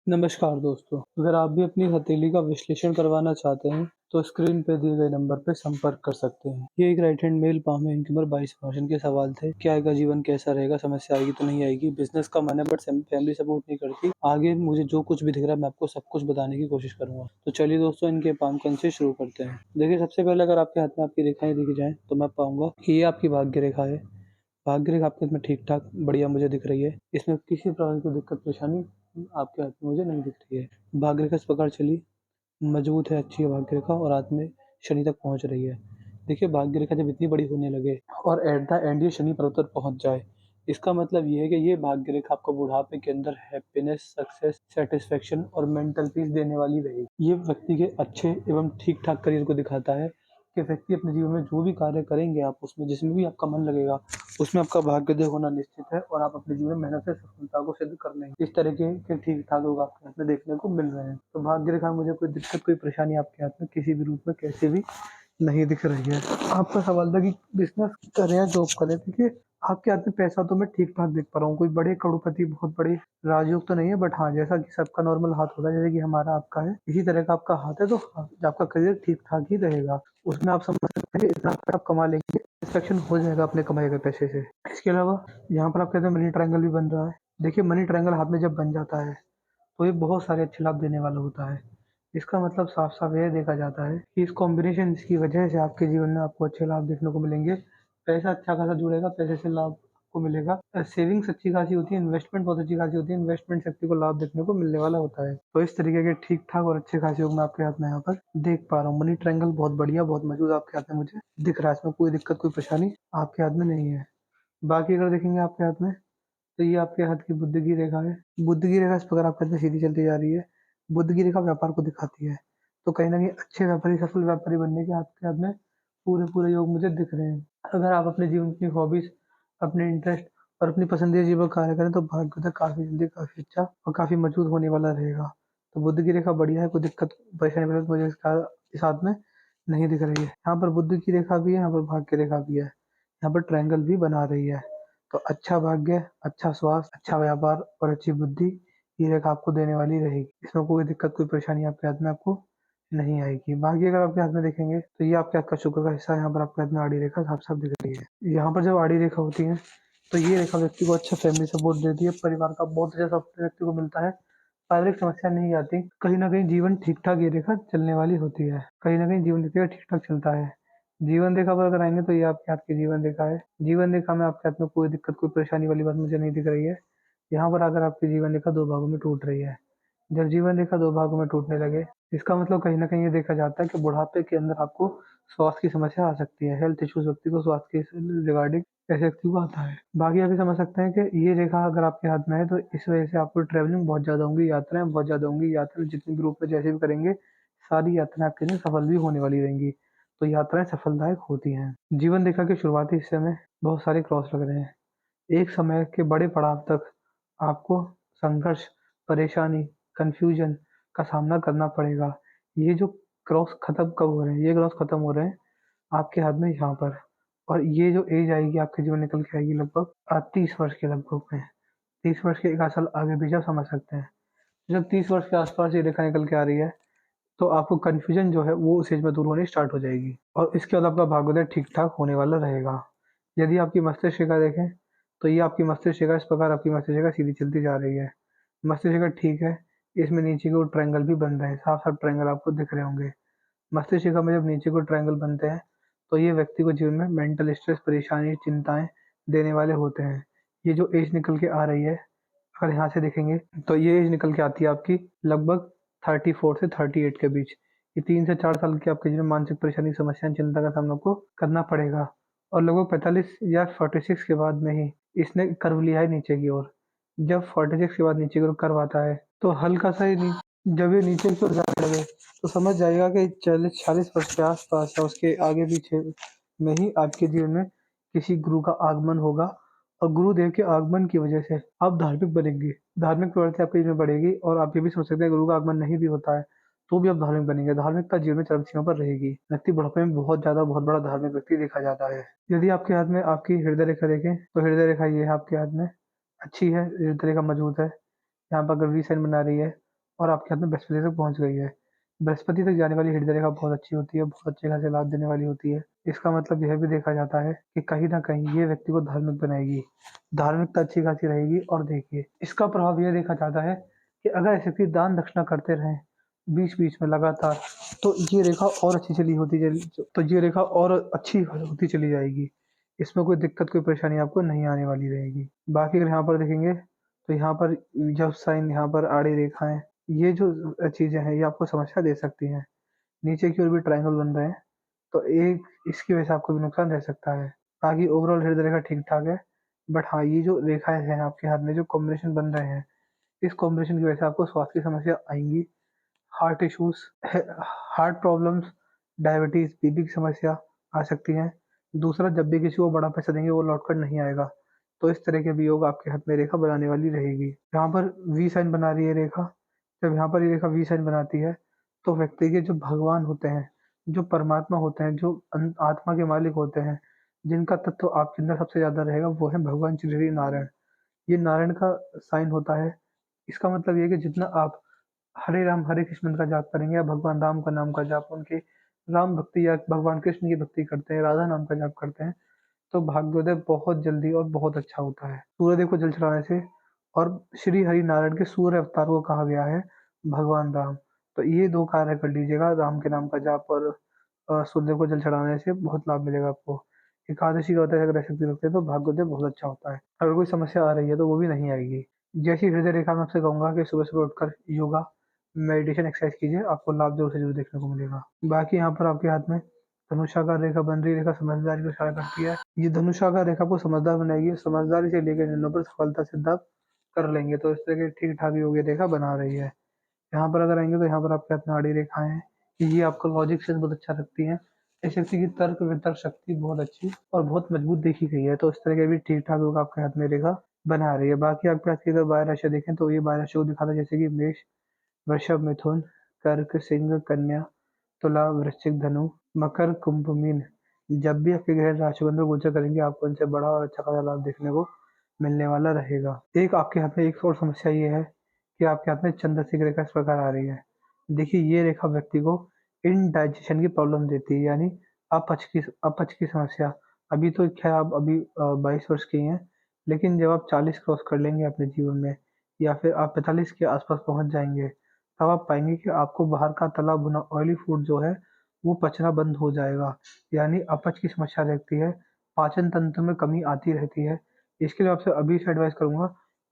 नमस्कार दोस्तों, अगर आप भी अपनी हथेली का विश्लेषण करवाना चाहते हैं, तो स्क्रीन पे दिए गए नंबर पे संपर्क कर सकते हैं। ये एक राइट हैंड मेल पाम है, इनकी उम्र 22 वर्ष। इनके सवाल थे, क्या आएगा जीवन कैसा रहेगा, समस्या आएगी तो नहीं आएगी, बिजनेस का मन है बट फैमिली सपोर्ट नहीं करती। आगे मुझे जो कुछ भी दिख रहा है मैं आपको सब कुछ बताने की कोशिश करूंगा। तो चलिए दोस्तों, इनके पाम कन से शुरू करते हैं। देखिए, सबसे पहले अगर आपके हाथ में आपकी रेखाएं दिख जाएं तो मैं पाऊंगा कि ये आपकी भाग्य रेखा है। भाग्य रेखा आपके हाथ में ठीक ठाक बढ़िया मुझे दिख रही है। इसमें किसी प्रकार की दिक्कत परेशानी आपके हाथ में मुझे नहीं दिख रही है। भाग्य रेखा इस प्रकार चली, मजबूत है, अच्छी है भाग्य रेखा और हाथ में शनि तक पहुंच रही है। देखिए, भाग्य रेखा जब इतनी बड़ी होने लगे और एट द एंड ये शनि पर्वत पर पहुंच जाए, इसका मतलब ये है कि ये भाग्य रेखा आपको बुढ़ापे के अंदर हैप्पीनेस, सक्सेस, सेटिस्फेक्शन और मेंटल पीस देने वाली रहेगी। ये व्यक्ति के अच्छे एवं ठीक ठाक करियर को दिखाता है कि व्यक्ति अपने जीवन में जो भी कार्य करेंगे आप उसमें जिसमें भी आपका मन लगेगा उसमें आपका भाग्योदय होना निश्चित है और आप अपने जीवन में मेहनत से सफलता को सिद्ध कर लेंगे। इस तरीके के ठीक ठाक लोग आपके हाथ में देखने को मिल रहे हैं। तो भाग्य रेखा मुझे कोई दिक्कत कोई परेशानी आपके हाथ में किसी भी रूप में कैसे भी नहीं दिख रही है। आपका सवाल था कि बिजनेस करें या जॉब करें। देखिए, आपके हाथ में पैसा तो मैं ठीक ठाक देख पा रहा हूँ, कोई बड़े करोड़पति बहुत बड़े राजयोग तो नहीं है, बट हाँ, जैसा कि सबका नॉर्मल हाथ होता है जैसे कि हमारा आपका है, इसी तरह का आपका हाथ है। तो आपका करियर ठीक ठाक ही रहेगा। उसमें आप समझ सकते हैं कि इतना आप कमा लेंगे, सेटिस्फेक्शन हो जाएगा अपने कमाए गए पैसे से। इसके अलावा यहाँ पर आप कहते हैं मनी ट्रायंगल भी बन रहा है। देखिए, मनी ट्रायंगल हाथ में जब बन जाता है तो ये बहुत सारे अच्छे लाभ देने वाला होता है। इसका मतलब साफ साफ यह देखा जाता है कि इस कॉम्बिनेशन की वजह से आपके जीवन में आपको अच्छे लाभ देखने को मिलेंगे। पैसा अच्छा खासा जुड़ेगा, पैसे से लाभ आपको मिलेगा। सेविंग्स अच्छी खासी होती है, इन्वेस्टमेंट बहुत अच्छी खासी होती है, इन्वेस्टमेंट से व्यक्ति को लाभ देखने को मिलने वाला होता है। तो इस तरीके के ठीक ठाक और अच्छे खासे योग मैं आपके हाथ में यहाँ पर देख पा रहा हूँ। मनी ट्रायंगल बहुत बढ़िया, बहुत मजबूत आपके हाथ में मुझे दिख रहा है। इसमें कोई दिक्कत कोई परेशानी आपके हाथ में नहीं है। बाकी अगर देखेंगे आपके हाथ में, तो ये आपके हाथ की बुद्ध की रेखा है। बुद्ध की रेखा इस प्रकार आपके हाथ में सीधी चलती जा रही है। बुद्ध की रेखा व्यापार को दिखाती है। तो कहीं ना कहीं अच्छे व्यापारी, सफल व्यापारी बनने के आपके हाथ में पूरे पूरे योग मुझे दिख रहे हैं। अगर आप अपने जीवन की हॉबीज, अपने इंटरेस्ट और अपनी पसंदीदा जीवन कार्य करें तो भाग्योदय काफी जल्दी, काफी अच्छा और काफी मजबूत होने वाला रहेगा। तो बुद्ध की रेखा बढ़िया है, कोई दिक्कत परेशानी वगैरह मुझे इस हाथ में नहीं दिख रही है। यहाँ पर बुद्ध की रेखा भी है, यहाँ पर भाग्य रेखा भी है, यहाँ पर ट्रायंगल भी बना रही है। तो अच्छा भाग्य, अच्छा स्वास्थ्य, अच्छा व्यापार और अच्छी बुद्धि ये रेखा आपको देने वाली रहेगी। इसमें कोई दिक्कत कोई परेशानी आपके हाथ में आपको नहीं आएगी। बाकी अगर आपके हाथ में देखेंगे तो ये आपके हाथ का शुक्र का हिस्सा है। यहाँ पर आपके हाथ में आड़ी रेखा साफ साफ दिख रही है। यहाँ पर जब आड़ी रेखा होती है तो ये रेखा व्यक्ति को अच्छा फैमिली सपोर्ट देती है, परिवार का बहुत अच्छा सपोर्ट व्यक्ति को मिलता है, शारीरिक समस्या नहीं आती, कहीं ना कहीं जीवन ठीक ठाक ये रेखा चलने वाली होती है, कहीं ना कहीं जीवन ठीक ठाक चलता है। जीवन रेखा पर अगर आएंगे तो ये आपके हाथ की जीवन रेखा है। जीवन रेखा में आपके हाथ में कोई दिक्कत कोई परेशानी वाली बात मुझे नहीं दिख रही है। यहाँ पर अगर आपकी जीवन रेखा दो भागों में टूट रही है, जब जीवन रेखा दो भागों में टूटने लगे, इसका मतलब कहीं ना कहीं ये देखा जाता है कि बुढ़ापे के अंदर आपको स्वास्थ्य की समस्या आ सकती है। हेल्थ इश्यूज व्यक्ति को स्वास्थ्य के रिगार्डिंग ऐसे व्यक्ति को आता है। बाकी आप ये समझ सकते हैं कि ये रेखा अगर आपके हाथ में है तो इस वजह से आपको ट्रैवलिंग बहुत ज्यादा होंगी, यात्राएं बहुत ज्यादा होंगी। यात्रा जितनी ग्रुप में जैसे भी करेंगे, सारी यात्राएं आपके लिए सफल भी होने वाली रहेंगी। तो यात्राएं सफलदायक होती हैं। जीवन रेखा के शुरुआती हिस्से में बहुत सारे क्रॉस लग रहे हैं। एक समय के बड़े पड़ाव तक आपको संघर्ष, परेशानी, कंफ्यूजन का सामना करना पड़ेगा। ये जो क्रॉस खत्म कब हो रहे हैं, ये क्रॉस खत्म हो रहे हैं आपके हाथ में यहाँ पर। और ये जो एज आएगी आपके जीवन निकल के आएगी लगभग 30 वर्ष के लगभग में। 30 वर्ष के एक आध साल आगे भी आप समझ सकते हैं। जब 30 वर्ष के आसपास ये रेखा निकल के आ रही है तो आपको कन्फ्यूजन जो है वो उस एज में दूर होनी स्टार्ट हो जाएगी और इसके बाद आपका भाग्योदय ठीक ठाक होने वाला रहेगा। यदि आपकी मस्तिष्क रेखा देखें तो ये आपकी मस्तिष्क रेखा इस प्रकार आपकी मस्तिष्क रेखा सीधी चलती जा रही है। मस्तिष्क रेखा ठीक है, इसमें नीचे की ओर ट्रायंगल भी बन रहे हैं, साफ साफ ट्रायंगल आपको दिख रहे होंगे। मस्तिष्क रेखा में जब नीचे को ट्रायंगल बनते हैं तो ये व्यक्ति को जीवन में मेंटल स्ट्रेस, परेशानी, चिंताएं देने वाले होते हैं। ये जो एज निकल के आ रही है, अगर यहाँ से देखेंगे तो ये एज निकल के आती है आपकी लगभग 34 से 38 के बीच। ये 3 से 4 साल की आपके जीवन में मानसिक परेशानी, समस्याएं, चिंता का सामना आपको करना पड़ेगा। और लगभग 45 या 46 के बाद में ही इसने कर्व लिया है नीचे की ओर। जब 46 के बाद नीचे की ओर कर्व आता है तो हल्का सा ही जब ये नीचे की ओर जाने लगे तो समझ जाएगा कि 40 40 वर्ष के आसपास या उसके आगे पीछे में ही आपके जीवन में किसी गुरु का आगमन होगा। और गुरुदेव के आगमन की वजह से आप धार्मिक बनेंगे, धार्मिक प्रवृत्ति आपके जीवन में बढ़ेगी। और आप ये भी सोच सकते हैं गुरु का आगमन नहीं भी होता है तो भी आप धार्मिक बनेंगे। धार्मिकता जीवन में चरम सीमा पर रहेगी। व्यक्ति बुढ़ापे में बहुत ज्यादा बहुत बड़ा धार्मिक व्यक्ति देखा जाता है। यदि आपके हाथ में आपकी हृदय रेखा देखें तो हृदय रेखा ये है आपके हाथ में, अच्छी है, हृदय रेखा मजबूत है। यहाँ पर अगर वी साइन बना रही है और आपके हाथ में बृहस्पति तक पहुँच गई है। बृहस्पति तक जाने वाली हृदय रेखा बहुत अच्छी होती है, बहुत अच्छे खासे लाभ देने वाली होती है। इसका मतलब यह भी देखा जाता है कि कहीं न कहीं ये व्यक्ति को धार्मिक बनाएगी। धार्मिकता अच्छी खासी रहेगी और देखिए, इसका प्रभाव ये देखा जाता है कि अगर ऐसे व्यक्ति दान दक्षिणा करते रहें, बीच-बीच में लगातार, तो ये रेखा और अच्छी चली होती चली तो ये रेखा और अच्छी होती चली जाएगी। इसमें कोई दिक्कत, कोई परेशानी आपको नहीं आने वाली रहेगी। बाकी अगर यहाँ पर देखेंगे, तो यहाँ पर जब साइन यहाँ पर आड़ी रेखाएँ, ये जो चीज़ें हैं, ये आपको समस्या दे सकती हैं। नीचे की ओर भी ट्रायंगल बन रहे हैं, तो एक इसकी वजह से आपको भी नुकसान रह सकता है। बाकी ओवरऑल हृदय रेखा ठीक-ठाक है, बट हाँ, ये जो रेखाएँ हैं आपके हाथ में जो कॉम्बिनेशन बन रहे हैं, इस कॉम्बिनेशन की वजह से आपको स्वास्थ्य की समस्या आएँगी। हार्ट इश्यूज़, है हार्ट प्रॉब्लम्स, डायबिटीज़, बीपी की समस्या आ सकती हैं। दूसरा, जब भी किसी को बड़ा पैसा देंगे वो लौट कर नहीं आएगा। तो इस तरह के भी योग आपके हाथ में रेखा बनाने वाली रहेगी। यहाँ पर वी साइन बना रही है रेखा। जब यहाँ पर ये रेखा वी साइन बनाती है, तो व्यक्ति के जो भगवान होते हैं, जो परमात्मा होते हैं, जो आत्मा के मालिक होते हैं, जिनका तत्व आपके अंदर सबसे ज़्यादा रहेगा, वो है भगवान श्री हरि नारायण। ये नारायण का साइन होता है। इसका मतलब ये है कि जितना आप हरे राम हरे कृष्ण मंत्र का जाप करेंगे या भगवान राम का नाम का जाप, उनके राम भक्ति या भगवान कृष्ण की भक्ति करते हैं, राधा नाम का जाप करते हैं, तो भाग्योदय बहुत जल्दी और बहुत अच्छा होता है। सूर्यदेव को जल चढ़ाने से, और श्री हरि नारायण के सूर्य अवतार को कहा गया है भगवान राम। तो ये 2 कार्य कर लीजिएगा, राम के नाम का जाप और सूर्यदेव को जल चढ़ाने से बहुत लाभ मिलेगा आपको। एकादशी का व्रत अगर शक्ति रखते हैं तो भाग्योदय बहुत अच्छा होता है। अगर कोई समस्या आ रही है तो वो भी नहीं आएगी। जैसी हृदय रेखा मैं आपसे कहूँगा कि सुबह-सुबह उठकर योगा, मेडिटेशन, एक्सरसाइज कीजिए, आपको लाभ ज़रूर से ज़रूर देखने को मिलेगा। बाकी यहाँ पर आपके हाथ में धनुषाकार रेखा बन रही है, रेखा समझदारी को इशारा करती है। ये धनुषाकार रेखा को समझदार बनाएगी, समझदारी से लेकर निर्णयों पर सफलता सिद्ध आप कर लेंगे, तो इस तरह की ठीक-ठाक योग ये रेखा बना रही है। यहाँ पर अगर आएँगे तो यहाँ पर आपके हाथ में आड़ी रेखाएँ हैं, ये आपको लॉजिक सेंस बहुत अच्छा रखती हैं। इस व्यक्ति की तर्क वितर्क शक्ति बहुत अच्छी और बहुत मजबूत देखी गई है, तो इस तरह के भी ठीक-ठाक योग आपके हाथ में रेखा बना रही है। बाकी आपके हाथ की अगर बाह्य राशि देखें तो ये बाह्य राशि को दिखाता है, जैसे कि मेष, वृषभ, मिथुन, कर्क, सिंह, कन्या, तुला, वृश्चिक, धनु, मकर, कुंभ, मीन। जब भी आपके ग्रह राशिबंधन में गोचर करेंगे, आपको इनसे बड़ा और अच्छा खासा लाभ देखने को मिलने वाला रहेगा। एक आपके हाथ में एक और समस्या ये है कि आपके हाथ में चंद्रशिख रेखा इस प्रकार आ रही है। देखिए, ये रेखा व्यक्ति को इंडाइजेशन की प्रॉब्लम देती है, यानी अपच की समस्या। अभी तो खैर आप अभी 22 वर्ष की हैं, लेकिन जब आप 40 क्रॉस कर लेंगे अपने जीवन में, या फिर आप 45 के आस-पास पहुँच जाएँगे, तब आप पाएँगे कि आपको बाहर का तला भुना ऑयली फूड जो है, वो पचना बंद हो जाएगा। यानी अपच की समस्या रहती है, पाचन तंत्र में कमी आती रहती है। इसके लिए आपसे अभी से एडवाइस करूँगा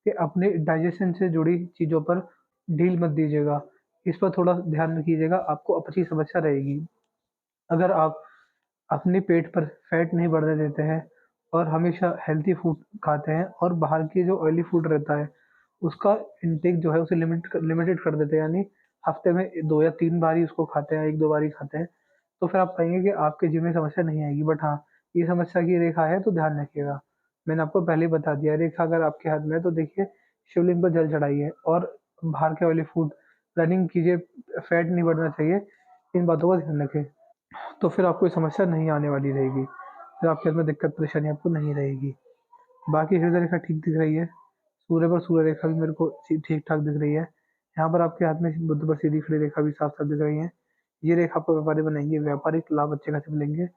कि अपने डाइजेशन से जुड़ी चीज़ों पर ढील मत दीजिएगा। इस पर थोड़ा ध्यान कीजिएगा, आपको अपच की समस्या रहेगी। अगर आप अपने पेट पर फैट नहीं बढ़ने देते हैं और हमेशा हेल्दी फूड खाते हैं और बाहर की जो ऑयली फूड रहता है, उसका इंटेक जो है उसे लिमिटेड कर देते हैं, यानी हफ्ते में 2 या 3 बार ही उसको खाते हैं, 1-2 बार ही खाते हैं, तो फिर आप पाएँगे कि आपके जिम में समस्या नहीं आएगी। बट हाँ, ये समस्या की रेखा है तो ध्यान रखिएगा। मैंने आपको पहले ही बता दिया, रेखा अगर आपके हाथ में है तो देखिए, शिवलिंग पर जल चढ़ाइए और बाहर के ऑयली फूड, रनिंग कीजिए, फैट नहीं बढ़ना चाहिए, इन बातों का ध्यान रखें। तो फिर आपको ये समस्या नहीं आने वाली रहेगी। फिर आपके अंदर दिक्कत परेशानी आपको नहीं रहेगी। बाकी हृदय रेखा ठीक दिख रही है। सूर्य पर सूर्य रेखा भी मेरे को ठीक-ठाक दिख रही है। यहाँ पर आपके हाथ में बुध पर सीधी खड़ी रेखा भी साफ-साफ दिख रही है। ये रेखा आपको व्यापारी बनाएँगे, व्यापारिक लाभ अच्छे खासे मिलेंगे।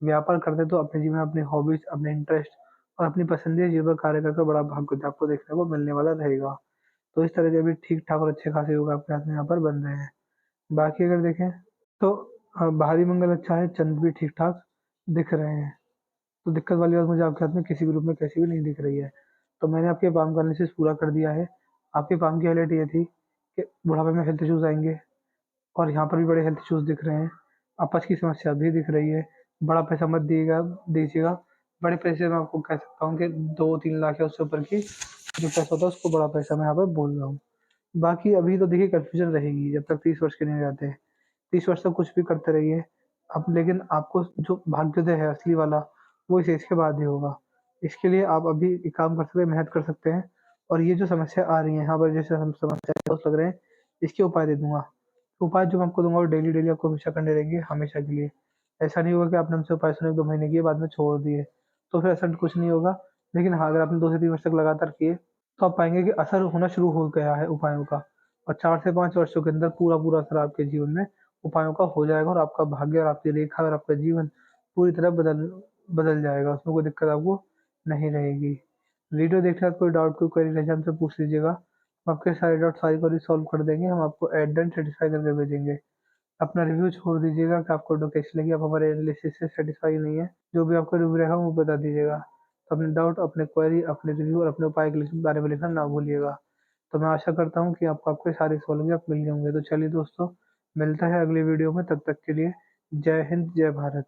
व्यापार करते तो अपने जीवन में अपनी हॉबीज़, अपने इंटरेस्ट और अपनी पसंदीदा चीज़ों पर कार्य करके बड़ा भाग्योदय आपको देखने को मिलने वाला रहेगा। तो इस तरह के भी ठीक-ठाक और अच्छे खासे योग आपके हाथ में यहाँ पर बन रहे हैं। बाकी अगर देखें तो बाहरी मंगल अच्छा है, चंद्र भी ठीक-ठाक दिख रहे हैं। तो दिक्कत वाली बात मुझे आपके हाथ में किसी भी रूप में कैसी भी नहीं दिख रही है। तो मैंने आपके पाम का एनालिसिस पूरा कर दिया है। आपके पाम की हाइलाइट ये थी कि बुढ़ापे में हेल्थ इश्यूज़ आएँगे और यहाँ पर भी बड़े हेल्थ इश्यूज़ दिख रहे हैं। अपच की समस्या भी दिख रही है। बड़ा पैसा मत दीजिएगा। बड़े पैसे मैं आपको कह सकता हूँ कि 2-3 लाख या उससे ऊपर की जो पैसा होता है उसको बड़ा पैसा मैं यहाँ पर बोल रहा हूँ। बाकी अभी तो देखिए कन्फ्यूज़न रहेगी जब तक 30 वर्ष के नहीं हो जाते। 30 वर्ष तक कुछ भी करते रहिए। अब लेकिन आपको जो भाग्योदय है असली वाला, वो इस एज के बाद ही होगा। इसके लिए आप अभी एक काम कर सकते हैं, मेहनत कर सकते हैं, और ये जो समस्या आ रही है यहाँ पर, जैसे हम समस्या लग रहे हैं, इसके उपाय दे दूँगा। उपाय जो मैं आपको दूँगा वो डेली आपको हमेशा करने रहेंगे, हमेशा के लिए। ऐसा नहीं होगा कि आपने हमसे उपाय सुने 1-2 महीने किए, बाद में छोड़ दिए, तो फिर ऐसा कुछ नहीं होगा। लेकिन हाँ, अगर आपने 2 से 3 वर्ष तक लगातार किए, तो आप पाएँगे कि असर होना शुरू हो गया है उपायों का। और 4 से 5 वर्षों के अंदर पूरा-पूरा असर आपके जीवन में उपायों का हो जाएगा और आपका भाग्य और आपकी रेखा और आपका जीवन पूरी तरह बदल बदल जाएगा, उसमें कोई दिक्कत आपको नहीं रहेगी। वीडियो देखते वक़्त कोई डाउट, कोई क्वेरी रह जाए हमसे पूछ लीजिएगा। हम आपके सारे डाउट, सारी क्वेरी सॉल्व कर देंगे। हम आपको एट द एंड सैटिस्फाई करके भेजेंगे। अपना रिव्यू छोड़ दीजिएगा कि आपको वीडियो कैसी लगी, आप हमारे एनालिसिस से सैटिस्फाई नहीं है। जो भी आपका रिव्यू रहेगा वो बता दीजिएगा। तो अपने डाउट, अपने क्वेरी, अपने रिव्यू और अपने उपाय के बारे में लिखना ना भूलिएगा। तो मैं आशा करता हूँ कि आपको आपके सारे सवालों के जवाब मिल गए होंगे। तो चलिए दोस्तों, मिलता है अगली वीडियो में, तब तक के लिए जय हिंद, जय भारत।